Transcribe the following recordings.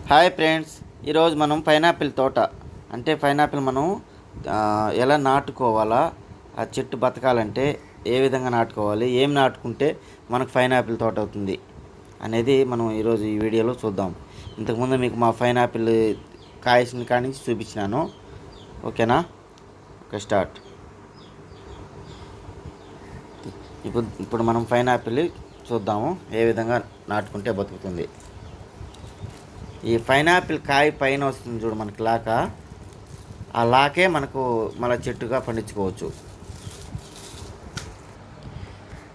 Hi friends, ఈరోజు మనం pineapple తోట అంటే పైనాపిల్ మనం ఎలా నాటుకోవాలా, ఆ చెట్టు బతకాలంటే ఏ విధంగా నాటుకోవాలి, ఏం నాటుకుంటే మనకు పైనాపిల్ తోట అవుతుంది అనేది మనం ఈరోజు ఈ వీడియోలో చూద్దాం. ఇంతకుముందు మీకు మా పైనాపిల్ కాయసిన కాడి నుంచి చూపించినాను. ఓకేనా? Okay, start. ఇప్పుడు మనం పైనాపిల్ చూద్దాము ఏ విధంగా నాటుకుంటే బతుకుతుంది. ఈ పైనాపిల్ కాయ పైన వస్తుంది చూడు మనకి లాక, ఆ లాకే మనకు మళ్ళీ చెట్టుగా పండించుకోవచ్చు.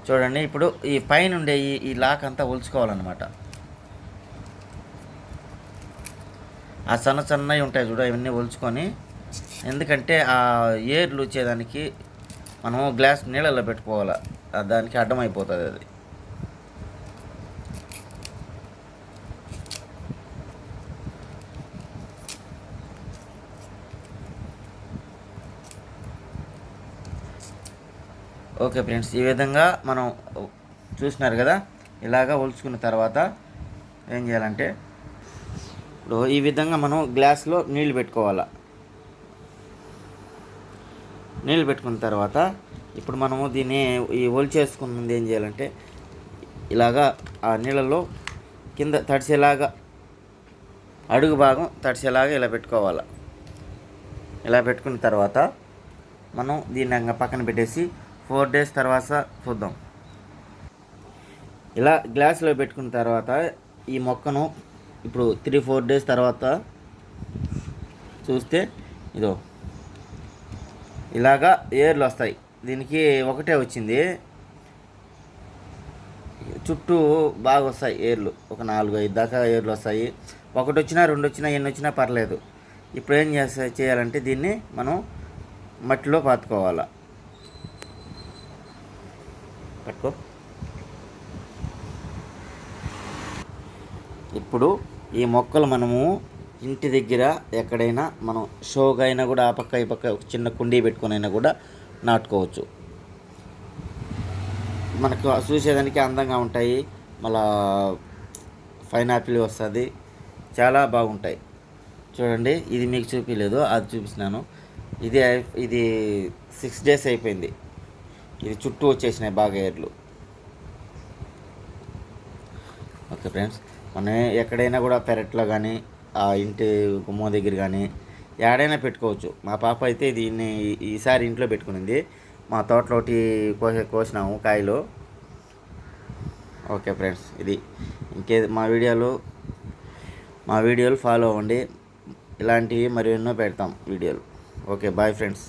చూడండి, ఇప్పుడు ఈ పైన ఉండే ఈ లాక్ అంతా ఒలుచుకోవాలన్నమాట. ఆ సన్నవి ఉంటాయి చూడ, ఇవన్నీ ఒలుచుకొని, ఎందుకంటే ఆ ఏర్లు వచ్చేదానికి మనం గ్లాస్ నీళ్ళల్లో పెట్టుకోవాలి, దానికి అడ్డమైపోతుంది అది. ఓకే ఫ్రెండ్స్, ఈ విధంగా మనం చూసినారు కదా. ఇలాగా ఒలుచుకున్న తర్వాత ఏం చేయాలంటే, ఇప్పుడు ఈ విధంగా మనం గ్లాస్లో నీళ్ళు పెట్టుకోవాలి. నీళ్ళు పెట్టుకున్న తర్వాత ఇప్పుడు మనము దీన్ని ఈ ఒలిచేసుకున్నది ఏం చేయాలంటే, ఇలాగా ఆ నీళ్ళల్లో కింద తడిసేలాగా, అడుగు భాగం తడిసేలాగా ఇలా పెట్టుకోవాలి. ఇలా పెట్టుకున్న తర్వాత మనం దీన్ని పక్కన పెట్టేసి 4 days తర్వాత చూద్దాం. ఇలా గ్లాసులో పెట్టుకున్న తర్వాత ఈ మొక్కను ఇప్పుడు 3-4 days తర్వాత చూస్తే ఇదో ఇలాగా ఏర్లు వస్తాయి. దీనికి ఒకటే వచ్చింది, చుట్టూ బాగా వస్తాయి ఏర్లు. ఒక 4-5 దాకా ఏర్లు వస్తాయి. ఒకటి వచ్చినా 2 వచ్చినా ఎన్ని వచ్చినా పర్లేదు. ఇప్పుడు ఏం చేయాలంటే దీన్ని మనం మట్టిలో పాతుకోవాలి. పట్టుకో. ఇప్పుడు ఈ మొక్కలు మనము ఇంటి దగ్గర ఎక్కడైనా మనం షోగా అయినా కూడా ఆ పక్క ఈ పక్క చిన్న కుండీ పెట్టుకొని అయినా కూడా నాటుకోవచ్చు. మనకు చూసేదానికి అందంగా ఉంటాయి, మళ్ళా పైనాపిల్ వస్తుంది, చాలా బాగుంటాయి. చూడండి, ఇది మీకు చూపించలేదు, అది చూపిస్తున్నాను. ఇది 6 days అయిపోయింది. ఇది చుట్టూ వచ్చేసినాయి బాగా ఏర్లు. ఓకే ఫ్రెండ్స్, మనం ఎక్కడైనా కూడా పెరట్లో కానీ ఆ ఇంటి గుమ్మం దగ్గర కానీ ఎక్కడైనా పెట్టుకోవచ్చు. మా పాప అయితే దీన్ని ఈసారి ఇంట్లో పెట్టుకునింది. మా తోటలో కోసినాము కాయలు. ఓకే ఫ్రెండ్స్, ఇది మా వీడియోలు ఫాలో అవ్వండి. ఇలాంటివి మరి ఎన్నో పెడతాం వీడియోలు. Okay, bye friends.